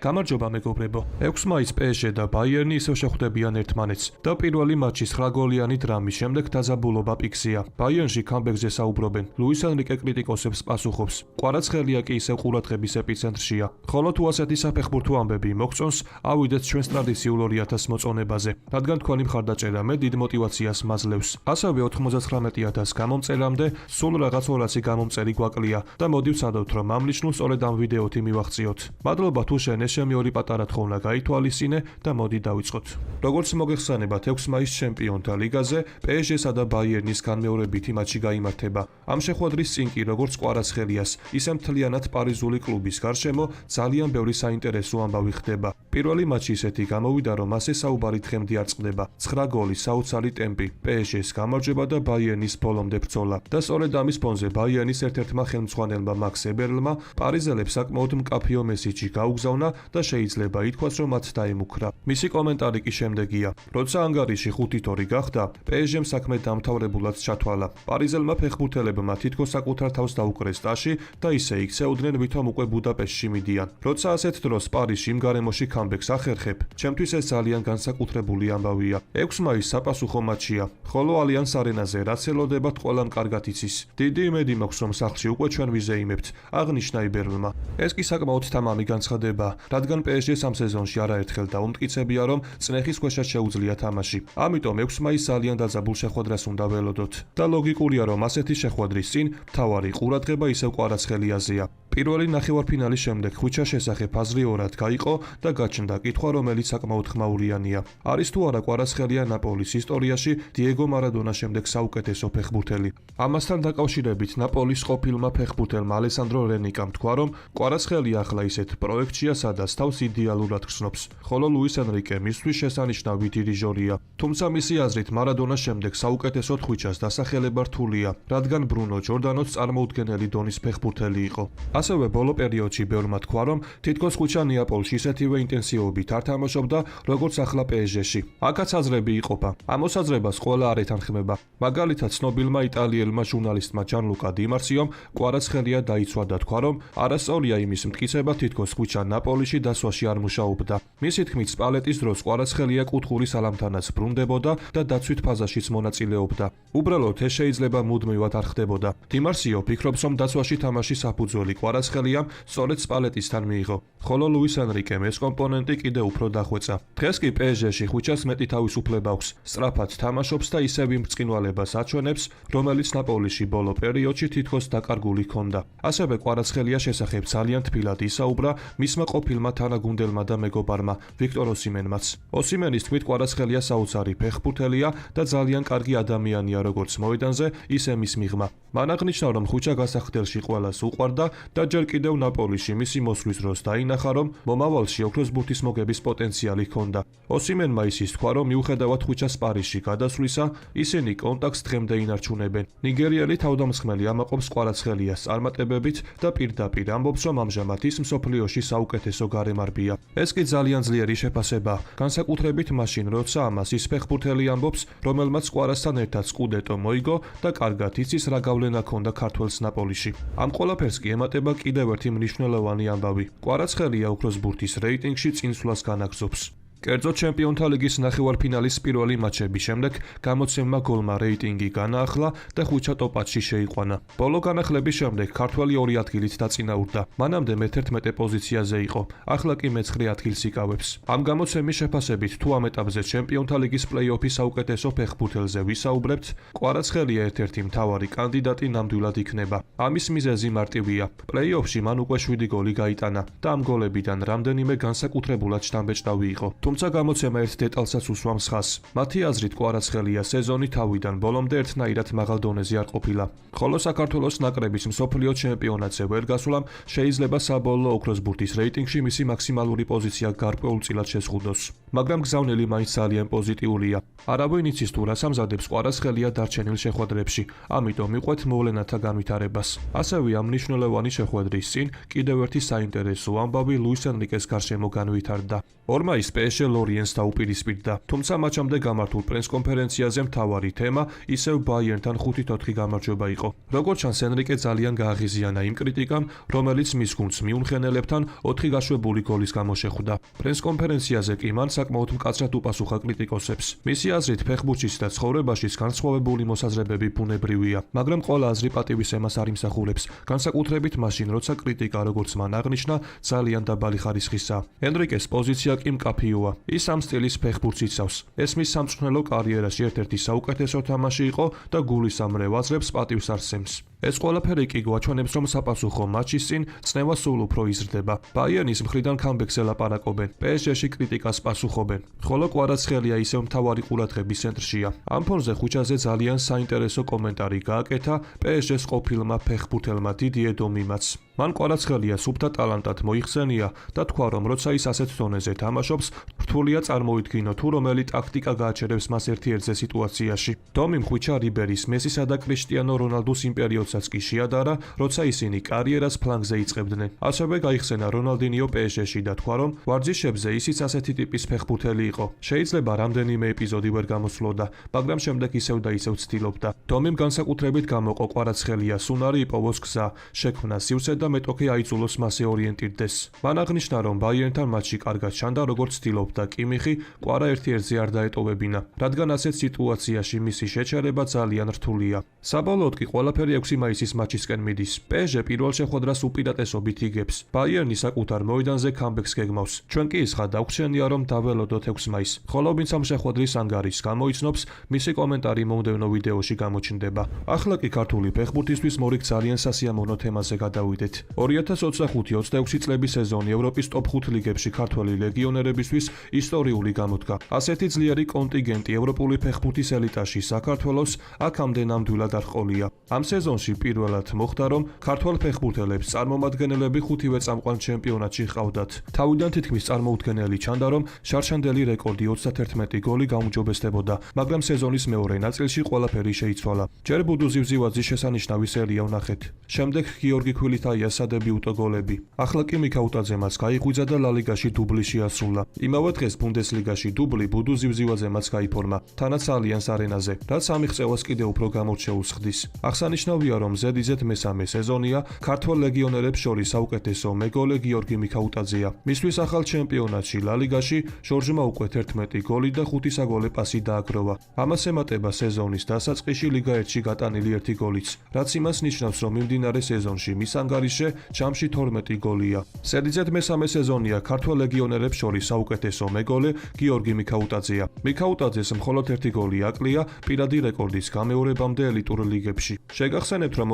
გამარჯობა მეგობრებო. 6 მაისს PSG და ბაიერნი ისევ შეხვდებიან ერთმანეთს და პირველი მატჩი 9 გოლიანი დრამის შემდეგ დაძაბულობა პიქსია. ბაიერნში კამბეკზე საუბრობენ. ლუის ენრიკე კრიტიკოსებს პასუხობს. კვარაცხელია კი ისევ ყურადღების ეპიცენტრშია. ხოლო თუ ასეთი საფეხბურთო ამბები მოგწონს, ავიდეთ ჩვენს ტრადიციულ 2000 მოწონებაზე, რადგან თქვენი მხარდაჭერა მე დიდ მოტივაციას მაძლევს. ასევე 99,000 გამომწერამდე სულ რაღაც 200 გამომწერი გვაკლია და მოდი ვცადოთ, რომ ამ ნიშნულს სწორედ ამ ვიდეოთი მივახციოთ. მადლობა თუ შენ შემი ორი პატარა თხოვნა გაითვალისწინე და მოდი დავიწყოთ. როგორც მოგეხსენებათ, 6 მაისს ჩემპიონთა ლიგაზე PSG-სა და ბაიერნის განმეორებითი მატჩი გაიმართება. ამ შეხვედრის წინ კი როგორც კვარაცხელიას, ისე მთლიანად პარიზული კლუბის გარშემო ძალიან ბევრი საინტერესო ამბავი ხდება. პირველი მატჩი ისეთი გამოვიდა, რომ ასე საუბარი დღემდე არ წყდება. 9 გოლი, საოცარი ტემპი, PSG-ს გამარჯვება და ბაიერნის ბოლომდე ბრძოლა. და სწორედ ამის ფონზე ბაიერნის ერთ-ერთმა ხელმძღვანელმა მაქს ებერლმა პარიზელებს საკმაოდ მკაფიო მესიჯი გაუგზავნა და შეიძლება ითქვას, რომ მათ დაემუქრა. მისი კომენტარი კი შემდეგია: როცა ანგარიში 5-2 გახდა, PSG-მ საქმე დამთავრებულად ჩათვალა. პარიზელმა ფეხბურთელებმა თითქოს საკუთარ თავს დაუკრეს ტაში და ისე იქცეოდნენ, ვითომ უკვე ბუდაპეშტში მიდიან. როცა ასეთ დროს პარიზში იმ გარემოში კამბეკს ახერხებ, ჩემთვის ეს ძალიან განსაკუთრებული ამბავია. 6 მაისს საპასუხო მატჩია, ხოლო ალიანს არენაზე რაც ელოდებათ ყველამ კარგად იცის. დიდი იმედი მაქვს, რომ სახლში უკვე ჩვენ ვიზეიმებთ, აღნიშნა იბერლმა. ეს კი საკმაოდ თამამი განცხადება, რადგან PSG-ს ამ სეზონში არაერთხელ დაუმტკიცებია, რომ წნეხის ქვეშაც შეუძლია თამაში. ამიტომ 6 მაისს ძალიან დაძაბულ შეხვედრას უნდა ველოდოთ. და ლოგიკურია, რომ ასეთი შეხვედრის წინ მთავარი ყურადღება ისევ კვარაცხელიაზეა. პირველი ნახევარფინალის შემდეგ ხვიჩას შესახებ აზრი ორად გაიყო და გაჩნდა კითხვა, რომელიც საკმაოდ ხმაურიანია. არის თუ არა კვარაცხელია ნაპოლის ისტორიაში დიეგო მარადონას შემდეგ საუკეთესო ფეხბურთელი. ამასთან დაკავშირებით ნაპოლის ყოფილმა ფეხბურთელმა ალესანდრო რენიკამ თქვა, რომ კვარაცხელია ახლა ისეთ პროექტშია, სადაც თავს იდეალურად გრძნობს, ხოლო ლუის ენრიკე მისთვის შესანიშნავი დირიჟორია. თუმცა მისი აზრით მარადონას შემდეგ საუკეთესოდ ხვიჩას დასახელება რთულია, რადგან ბრუნო ჯორდანოც წარმოუდგენელი დონის ფეხბურთელი იყო. ასევე ბოლო პერიოდში ბევრმა თქვა, რომ თითქოს ხვიჩა ნეაპოლში ისეთივე ინტენსივობით არ თამაშობდა, როგორც ახლა PSG-ში. აქაც აზრები იყოფა. ამ მოსაზრებას ყველა არ ეთანხმება. მაგალითად, ცნობილმა იტალიელმა ჟურნალისტმა ჯანლუკა დიმარციომ კვარაცხელია დაიცვა და თქვა, რომ არასწორია იმის მტკიცება, თითქოს ხვიჩა ნაპოლიში დასვაში არ მუშაობდა. მისი თქმით, სპალეტის დროს კვარაცხელია კუთხური სალამთანაც ბრუნდებოდა და დაცვით ფაზაშიც მონაწილეობდა. უბრალოდ ეს შეიძლება მუდმივად არ ხდებოდა. დიმარციო ფიქრობს, რომ დაცვაში თამაშის საფუძველი კვარაცხელიამ სწორედ სპალეტისთან მიიღო, ხოლო ლუის ენრიკემ ეს კომპონენტი კიდევ უფრო დახვეწა. დღეს კი PSG-ში ხვიჩას მეტი თავისუფლება აქვს, სწრაფად თამაშობს და ისევ იმ ბრწყინვალებას აჩვენებს, რომელიც ნაპოლიში ბოლო პერიოდში თითქოს დაკარგული ჰქონდა. ასევე კვარაცხელიას შესახებ ძალიან თბილად ისაუბრა მისმა ყოფილმა თანაგუნდელმა და მეგობარმა ვიქტორ ოსიმენმაც. ოსიმენის თქმით, კვარაცხელია საოცარი ფეხბურთელია და ძალიან კარგი ადამიანია როგორც მოედანზე, ისე მის მიღმა. მან აღნიშნა, რომ ხვიჩა გასახდელში ყველას უყვარდა და ჯერ კიდევ ნაპოლიში მისი მოსვლის დროს დაინახა, რომ მომავალში ოქროს ბურთის მოგების პოტენციალი ჰქონდა. ოსიმენმა ისიც თქვა, რომ მიუხედავად ხვიჩას პარიზში გადასვლისა, ისინი კონტაქტს დღემდე ინარჩუნებენ. ნიგერიელი თავდამსხმელი ამაყობს კვარაცხელიას წარმატებებით და პირდაპირ ამბობს, რომ ამჟამად ის მსოფლიოში საუკეთესო გარემარბია. ეს კი ძალიან ძლიერი შეფასება, განსაკუთრებით მაშინ, როცა ამას ის ფეხბურთელი ამბობს, რომელმაც კვარასთან ერთად სკუდეტო მოიგო და კარგად იცის რა გავლენა ჰქონდა ქართველს ნაპოლიში. ამ ყველაფერს კი ემატება კიდევ ერთი მნიშვნელოვანი ამბავი. კვარაცხელია ოქროს ბურთის რეიტინგში წინსვლას განაგრძობს. კერძოდ ჩემპიონთა ლიგის ნახევარფინალის პირველი მატჩების შემდეგ გამოცემმა გოლმა რეიტინგი განაახლა და ხვიჩა ტოპ-8-ში შეიყვანა. ბოლო განახლების შემდეგ ქართველი 2 ადგილით დაწინაურდა. მანამდე მე-11 პოზიციაზე იყო, ახლა კი მე-9 ადგილს იკავებს. ამ გამოცემის შეფასებით, თუ ამ ეტაპზე ჩემპიონთა ლიგის პლეი-ოფის საუკეთესო ფეხბურთელზე ვისაუბრებთ, კვარაცხელია ერთ-ერთი მთავარი კანდიდატი ნამდვილად იქნება. ამის მიზეზი მარტივია. პლეი-ოფში მან უკვე 7 გოლი გაიტანა და ამ გოლებიდან რამდენიმე განსაკუთრებულად შთამბეჭდავი იყო. თუმცა გამოცემა ერთ დეტალსაც უსვამს ხაზს. მათი აზრით კვარაცხელია სეზონი თავიდან ბოლომდე ერთნაირად მაღალ დონეზე არ ყოფილა. ხოლო საქართველოს ნაკრების მსოფლიო ჩემპიონატზე ვერ გასვლამ შეიძლება საბოლოო ოქროს ბურთის რეიტინგში მისი მაქსიმალური პოზიცია გარკვეულწილად შეზღუდოს. მაგრამ გზავნილი მაინც ძალიან პოზიტიურია. არავინ იცის თუ რას ამზადებს კვარაცხელია დარჩენილ შეხვედრებში, ამიტომ მიყვეთ მოვლენათა განვითარებას. ასევე ამ მნიშვნელოვანი შეხვედრის წინ კიდევ ერთი საინტერესო ამბავი ლუის ენრიკეს გარშემო განვითარდა. 2 მაისს PSG PSG ლორიენს დაუპირისპირდა. თუმცა მატჩამდე გამართულ პრესკონფერენციაზე მთავარი თემა ისევ ბაიერნთან 5-4 გამარჯვება იყო. როგორც ჩანს, ენრიკე ძალიან გააღიზიანა იმ კრიტიკამ, რომელიც მის გუნდს მიუნხენელებთან 4 გაშვებული გოლის გამო შეხვდა. პრესკონფერენციაზე კი მან საკმაოდ მკაცრად უპასუხა კრიტიკოსებს. მისი აზრით, ფეხბურთში და ცხოვრებაში განსხვავებული მოსაზრებები ბუნებრივია, მაგრამ ყველა აზრი პატივის ემას არ იმსახურებს, განსაკუთრებით მაშინ, როცა კრიტიკა, როგორც მან აღნიშნა, ძალიან დაბალი ხარისხისაა. ენრიკეს პოზიცია კი მკაფიოა. ის ამ სტილის ფეხბურთს იცავს. ეს მის სამწვრთნელო კარიერაში ერთ-ერთი საუკეთესო თამაში იყო და გულის ამ რევაზრებს პატივს არსემს. ეს ყველაფერი კი გვაჩვენებს, რომ საპასუხო მატჩის წინ წნევა სულ უფრო იზრდება. ბაიერნის მხრიდან კამბექს ელაპარაკობენ, PSG-ში კრიტიკას პასუხობენ. ხოლო კვარაცხელია ისევ მთავარი ყურადღების ცენტრშია. ამ ფონზე ხუჩაზე ძალიან საინტერესო კომენტარი გააკეთა PSG-ს ყოფილმა ფეხბურთელმა დიდიე დომიმაც. მან კვარაცხელია სუფთა ტალანტად მოიხსენია და თქვა, რომ როცა ის ასეთ დონეზე თამაშობს, რთულია წარმოიდგინო თუ რომელი ტაქტიკა გააჩერებს მას ერთ-ერთზე სიტუაციაში. დომიმ ხუჩა რიბერის, მესისა და კრიშტიანო რონალდუს იმ პერიოდსაც კი შეადარა, როცა ისინი კარიერას ფლანგზე იწყებდნენ. ასევე გაიხსენა რონალდინიო PSG-ში და თქვა, რომ ვარჯიშებზე ისიც ასეთი ტიპის ფეხბურთელი იყო. შეიძლება რამდენიმე ეპიზოდი ვერ გამოსვლოდა, მაგრამ შემდეგ ისევ და ისევ ცდილობდა. დომიმ განსაკუთრებით გამოყო კვარაცხელიას უნარი იპოვოს გზა, შექმნა სივცე და მეტოქე აიძულოს მასე ორიენტირდეს. მან აღნიშნა, რომ ბაიერნთან მატჩი კარგად ჩანდა, როგორც ცდილობდა კიმიხი, კვარა ერთ-ერთზე არ დაეტოვებინა, რადგან ასეთ სიტუაციაში მისი შეჩერება ძალიან რთულია. საბოლოოდ კი ყველაფერი 6 მაისის მატჩისკენ მიდის. PSG პირველ შეხვედრას უპირატესობით იგებს. ბაიერნი საკუთარ მოედანზე კამბექს გეგმავს. ჩვენ კი ის ხად აგვხსენია, რომ დაველოდოთ 6 მაისს. ხოლო ვინც ამ შეხვედრის ანგარიშს გამოიცნობს, მისი კომენტარი მომდევნო ვიდეოში გამოჩნდება. ახლა კი ქართული ფეხბურთისთვის მორიგ ძალიან სასიამოვნო თემაზე გადავიდეთ. 2025-26 წლების სეზონი ევროპის ტოპ 5 ლიგებში ქართველი ლეგიონერებისთვის ისტორიული გამოდგა. ასეთი ძლიერი კონტინგენტი ევროპული ფეხბურთის ელიტაში საქართველოს აქამდე ნამდვილად არ ჰყოლია. ამ სეზონში პირველად მოხდა, რომ ქართველ ფეხბურთელებს წარმომადგენლები 5-ვე წამყვან ჩემპიონატში ჰყავდათ. თავიდან თითქმის წარმოუდგენელი ჩანდა, რომ შარშანდელი რეკორდი 31 გოლი გაუმჯობესდებოდა, მაგრამ სეზონის მეორე ნაწილში ყველაფერი შეიცვალა. ჯერ ბუდუ ზივზივაძის შესანიშნავი სერია ვნახეთ. შემდეგ გიორგი ქვილითაიას სადებიუტო გოლები. ახლა კი მიქაუტაძემაც გაიღვიძა და ლა ლიგაში დუბლი შეასრულა. იმავე დღეს ბუნდესლიგაში დუბლი ბუდუ ზივზივაძემაც გაიფორმა, თანაც ალიანს არენაზე, რაც ამ მიღწევას კიდევ უფრო გამორჩეულს ხდის. აღსანიშნავია, რომ ზედიზედ მესამე სეზონია ქართველ ლეგიონერებს შორის საუკეთესო მეგოლე გიორგი მიქაუტაძეა. მისთვის ახალ ჩემპიონატში ლა ლიგაში ჟორჟმა უკვე 11 გოლი და 5 საგოლე პასი დააგროვა. ამას ემატება სეზონის დასაწყისში ლიგა 1-ში გატანილი 1 გოლიც, რაც იმას ნიშნავს, რომ მიმდინარე სეზონში მის ანგარიშზე ჯამში 12 გოლია. ზედიზედ მესამე სეზონია ქართველ ლეგიონერებს შორის საუკეთესო მეგოლე გიორგი მიქაუტაძეა. მიქაუტაძეს მხოლოდ 1 გოლი აკლია პირადი რეკორდის გამეორებამდე ელიტურ ლიგებში. შეგახსენებთ, რომ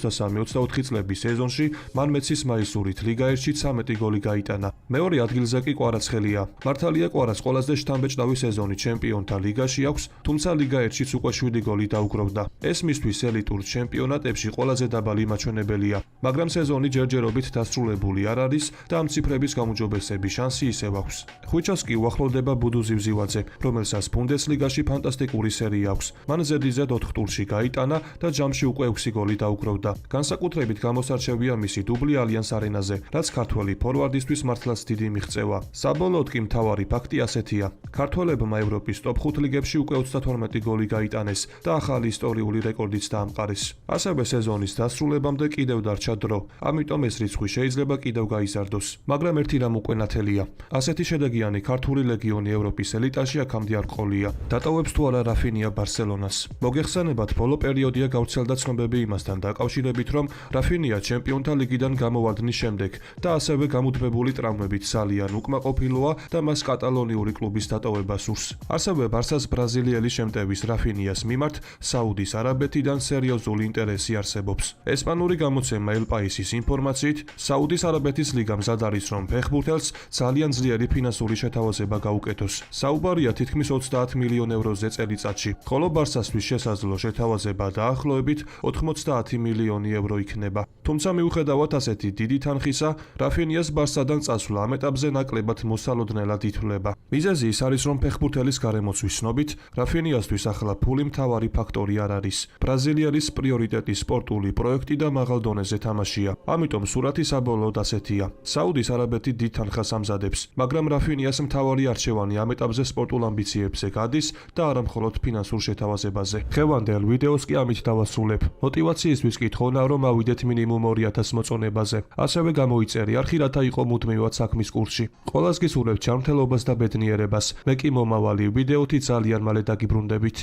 2023-24 წლების სეზონში მან მეცის მაისურით ლიგა 1-ში 13 გოლი გაიტანა. მეორე ადგილზე კი კვარაცხელია. მართალია კვარას ყველაზე შთამბეჭდავი სეზონი ჩემპიონთა ლიგაში აქვს, თუმცა ლიგა 1-შიც უკვე 7 გოლი დაუგროვდა. ეს მისთვის ელიტურ ჩემპიონატებში ყველაზე დაბალი მაჩვენებელია, მაგრამ სეზონი ჯერჯერობით დასრულებული არ არის და ამ ციფრების გაუმჯობესების შანსი ისევ აქვს. ხუჩას კი უახლოვდება ბუდუ ზივზივაძე, რომელსაც ბუნდესლიგაში ფანტასტიკური სერია აქვს. მან ზედიზედ 4 ტურში გაიტანა და ჯამში უკვე 6 გოლი დაუგროვდა. განსაკუთრებით გამოსარჩევია მისი დუბლი ალიანს არენაზე, რაც ქართველი ფორვარდისთვის მართლაც დიდი მიღწევა. საბოლოოდ კი მთავარი ფაქტი ასეთია. ქართველებმა ევროპის ტოპ 5 ლიგებში უკვე 32 გოლი გაიტანეს და ახალი ისტორიული რეკორდიც დაამყარეს. ასევე სეზონის დასრულებამდე კიდევ დარჩა დრო, ამიტომ ეს რიცხვი შეიძლება კიდევ გაიზარდოს. მაგრამ ერთი რამ უკვე ნათელია. ასეთი შედეგიანი ქართული ლეგიონი ევროპის ელიტაში აქამდე არ ჰყოლია. დატოვებს თუ არა რაფინია ბარსელონას. მოგეხსენებათ, ბოლო პერიოდია გავრცელდა ცნობები იმასთან დაკავშირებით, რომ რაფინია ჩემპიონთა ლიგიდან გამოვარდნის შემდეგ და ასევე გამუდმებული ტრამვებით ძალიან უკმაყოფილოა და მას კატალონიური კლუბის დატოვება სურს. ასევე ბარსას ბრაზილიელი შემტევის რაფინიას მიმართ საუდის არაბეთიდან სერიოზული ინტერესი არსებობს. ესპანური გამოცემა El País-ის ინფორმაციით, საუდის არაბეთის ლიგა მზად არის, რომ ფეხბურთელს ძალიან ძლიერი ფინანსური შეთავაზება გაუკეთოს. საუბარია თითქმის 30 მილიონ ევროზე წელიწადში, ხოლო ბარსასთვის შესაძლო შეთავაზება დაახლოებით დაახლოებით 90 მილიონი евро იქნება. თუმცა მიუხედავად ასეთი დიდი თანხისა, რაფინიას ბარსადან წასვლა ამ ეტაპზე ნაკლებად მოსალოდნელად ითვლება. მიზეზი ის არის, რომ ფეხბურთელის გარემოცვის ცნობით, რაფინიასთვის ახლა ფული მთავარი ფაქტორი არ არის. ბრაზილიელის პრიორიტეტი სპორტული პროექტი და მაღალ დონეზე თამაშია. ამიტომ სურათი საბოლოოდ ასეთია. საუდის არაბეთი დიდ თანხას ამზადებს, მაგრამ რაფინიას მთავარი არჩევანი ამ ეტაპზე სპორტულ ამბიციებზე გადის და არა მხოლოდ ფინანსურ შეთავაზებაზე. ხევანდელ ვიდეოს კი ამით დავასრულებ. მოტივაციისთვის კითხავ, რომ ავიდეთ მინიმუმ 2000 მოწონებაზე. ასევე გამოიწერი არხი, რათა იყო მუდმივად საქმის კურსში. ყველას გისურვებთ ჯანმრთელობას და ბედნიერებას. მე კი მომავალი ვიდეოთი ძალიან მალე დაგიბრუნდებით.